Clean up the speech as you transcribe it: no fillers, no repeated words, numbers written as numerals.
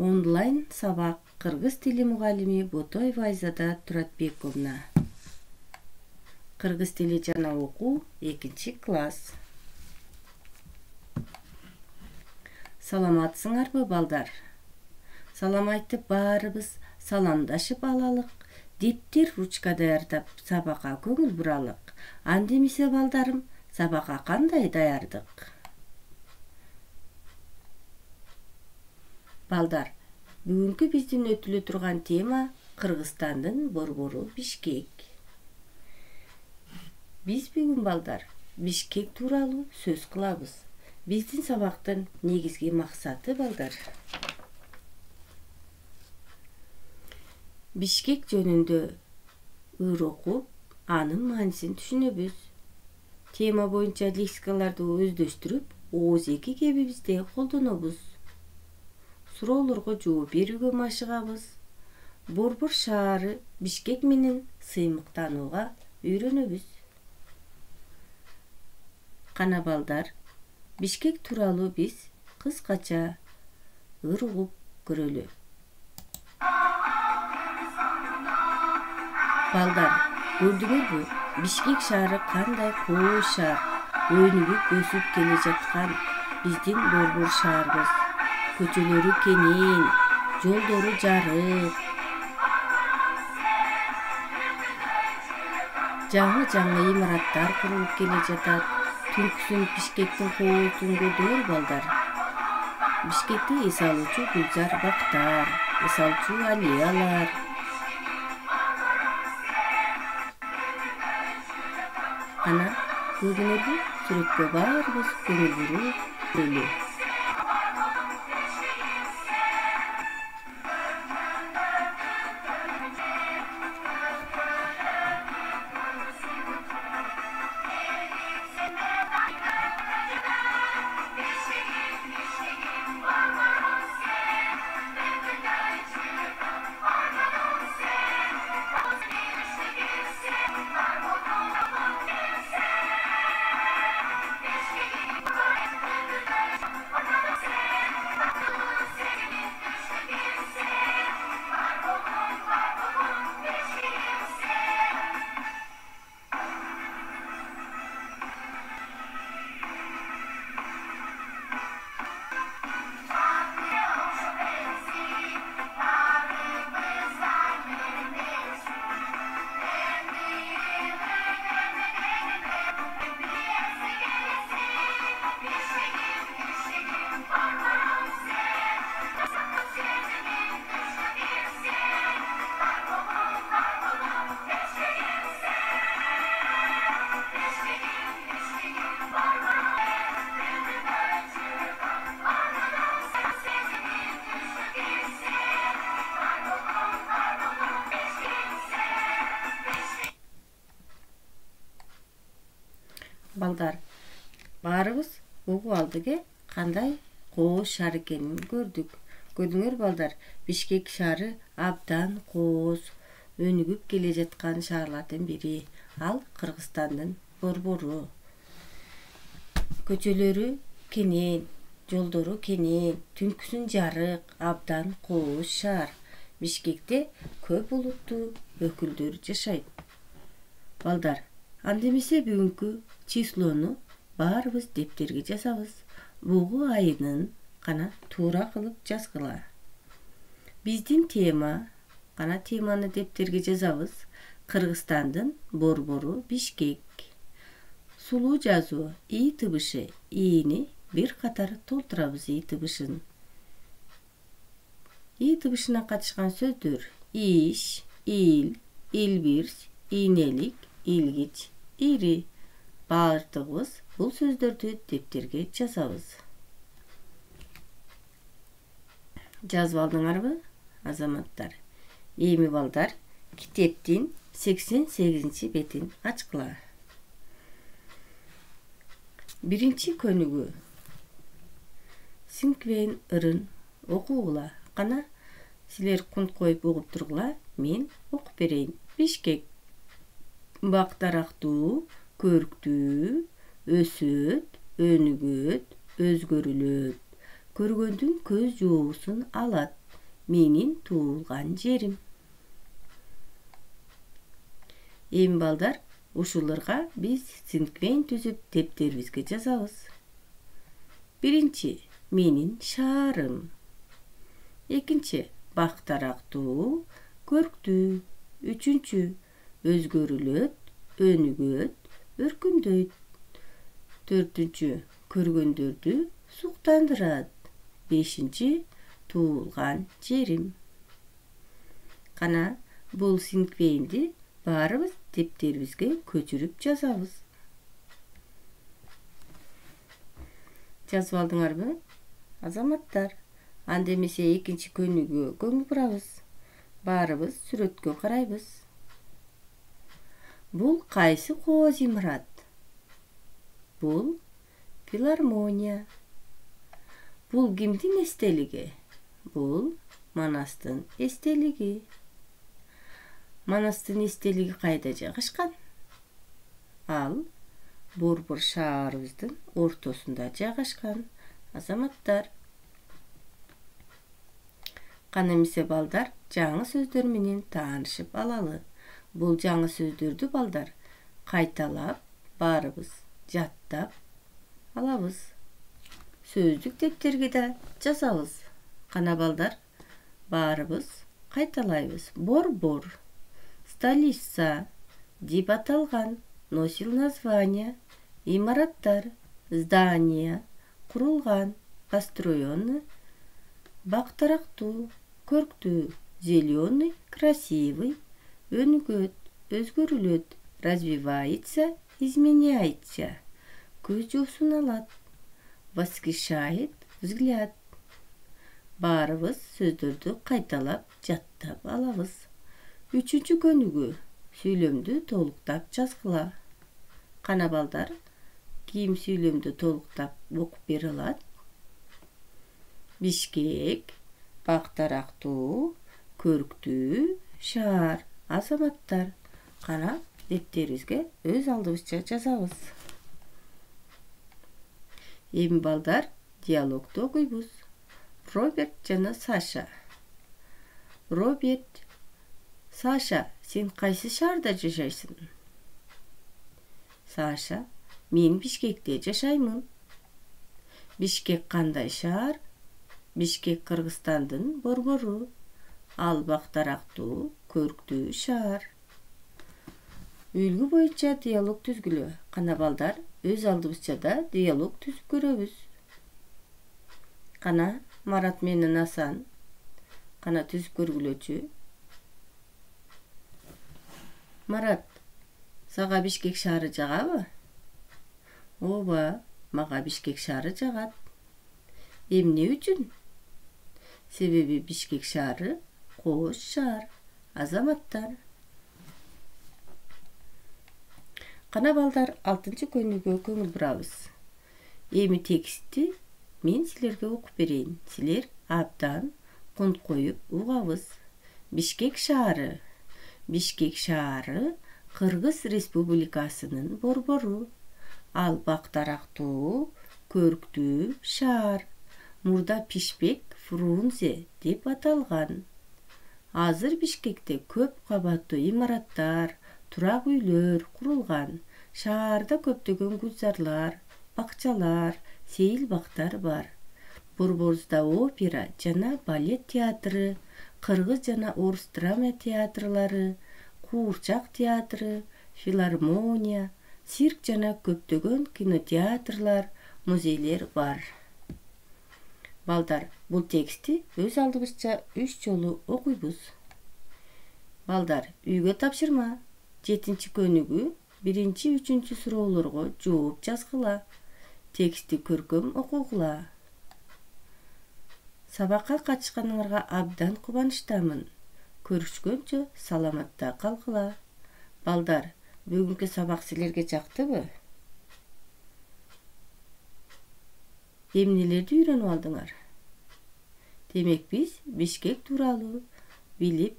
Онлайн сабак кыргыз тили мугалими Ботоева Айзада Туратбековна. Кыргыз тили жана окуу 2-класс. Саламатсыңарбы балдар? Салам айтып баарыбыз саламдашып алалык. Дептер, ручка даярдап сабакка көңүл буралык. Андемесе балдарым, сабакка кандай даярдык? Балдар, бүгүнкү биздин өтүлө турган тема Кыргызстандын борбору Бишкек. Биз бүгүн балдар Бишкек тууралуу сөз кылабыз. Биздин сабактын негизги максаты балдар. Бишкек жөнүндө ыр окуп, анын маанисин түшүнөбүз. Тема боюнча лексикаларды өздөштүрүп, ооз эки кебибизде колдонобуз. Суроолорго жооп берүүгө машыгабыз. Борбор шаары Бишкек менен сыймыктанууга үйрөнөбүз. Кана балдар, Бишкек тууралуу биз кыскача ыр угуп көрөлү. Балдар, көрдүңөрбү? Бишкек шаары кандай кооз шаар, өнүгүп өсүп келе жаткан биздин борбор шаарыбыз. Көчөлөрү кенен, жолдору жарык. Жаңы имараттар курулуп келе жатат. Түнкүсүн Бишкектин коозун көрдүңөр балдар. Бишкекти эс алуучу гүлзар бактар, эс алуучу аллеялар. Ана, көрдүңөрбү? Сүрөткө баарыбыз көңүл буруп көрөлү. Балдар, баарыбыз угуп алдык кандай кооз шаар экенин көрдүк. Көрдүңөр балдар, Бишкек шаары абдан кооз, өнүгүп келе жаткан шаарлардын бири. Ал Кыргызстандын борбору. Көчөлөрү кенен, жолдору кенен, түнкүсүн жарык, абдан кооз шаар. Бишкекте көп улуттуу өкүлдөр жашайт. Балдар, андемесе бүгүнкү числону баарыбыз дептерге жазабыз. Бугу айынын кана туура кылып жазгыла. Биздин тема, кана теманы дептерге жазабыз. Кыргызстандын борбору Бишкек. Сулуу жазуу и тыбышы, ини бир катар толтурабыз и тыбышын. И тыбышына катышкан сөздөр: иш, ил, илбирс, ийнелик, илгич, ири. Баардыгыбыз бул сөздөрдү дептерге жазабыз. Жазып алдыңарбы, азаматтар? Эми балдар, китептин 88-бетин ачкыла. Биринчи көнүгүү. Сиңквен ырын окугула. Кана силер кунт коюп угуп тургула, мен окуп берейин. Бишкек бак дарактуу, көрктүү, өсөт, өнүгөт, өзгөрүлөт. Көргөндүн көз жообусун алат. менин туулган жерим. Эми балдар, ушуларга биз синквейн түзүп дептерибизге жазабыз. Биринчи, менин шаарым. Экинчи, бактарактуу, көрктүү. Үчүнчү, өзгөрүлөт, өнүгөт, өркүндөйт. Төртүнчү, көргөндөрдү суктандырат. Бешинчи, туулган жерим. Кана, бул синквейнди баарыбыз дептерибизге көчүрүп жазабыз. Жазып алдыңарбы? Азаматтар, анда эмесе экинчи көнүгүүгө көңүл бурабыз. Баарыбыз сүрөткө карайбыз. Бул кайсы кооз имарат? Бул филармония. Бул кимдин эстелиги? Бул Манастын эстелиги. Манастын эстелиги кайда жайгашкан? Ал Борбор шаарыбыздын ортосунда жайгашкан. Азаматтар, кана эмесе балдар, жаңы сөздөр менен таанышып алалы. Бул жаңы сөздөрдү балдар кайталап, баарыбыз жаттап алабыз. Сөздүк дептерге да жазабыз. Кана балдар, баарыбыз кайталайбыз. Борбор, столица деп аталган, носил название, имараттар, здание, курулган, построенный, бактарактуу, көрктүү, зеленый, красивый, өнүгөт, өзгөрүлөт, развивается, изменяется, көз жуусун алат, восхищает взгляд. Баарыбыз сөздөрдү кайталап, жаттап алабыз. Үчүнчү көнүгүү, сүйлөмдү толуктап жазгыла. Кана балдар, ким сүйлөмдү толуктап окуп бере алат? Бишкек, бактарактуу, көрктүү шаар. Азаматтар, кана дептерибизге өз алдыбызча жазабыз. Эми балдар, диалогду окуйбуз. Роберт жана Саша. Роберт: Саша, сен кайсы шаарда жашайсың? Саша: мен Бишкекте жашаймын. Бишкек кандай шаар? Бишкек Кыргызстандын борбору. Ал бактарактуу, көрктүү шаар. Үлгү боюнча диалог түзгүлө. Кана балдар, өз алдыбызча да диалог түзүп көрөбүз. Кана Марат менен Асан, кана түзүп көргүлөчү. Марат, сага Бишкек шаары жагабы? Ооба, мага Бишкек шаары жагат. Эмне үчүн? Себеби Бишкек шаары кооз шаар. Азаматтар, кана балдар, 6-чы көнүгүүгө көңүл бурабыз. Эми текстти мен силерге окуп берейин. Силер абдан кунт коюп угабыз. Бишкек шаары. Бишкек шаары Кыргыз Республикасынын борбору. Ал бактарактуу, көрктүү шаар. Мурда Пишпек Фрунзе деп аталган. Азыр Бишкекте көп кабаттуу имараттар, турак үйлөр курулган. Шаарда көптөгөн гүлзарлар, бакчалар, сейил бактар бар. Борборубузда опера жана балет театры, кыргыз жана орус драма театрлары, куурчак театры, филармония, цирк жана көптөгөн кинотеатрлар, музейлер бар. Балдар, бул текстти өз алдыбызча 3 жолу окуйбуз. Балдар, үйгө тапшырма. 7-чи көнүгүү 1-3 суроолорго жооп жазгыла. Текстти көркөм окугула. Сабакка катышканыңарга абдан кубанычтамын. Көрүшкөнчө саламатта калгыла. Балдар, бүгүнкү сабак силерге жактыбы? Эмнелерди үйрөнүп алдыңар? Демек биз Бишкек тууралуу билип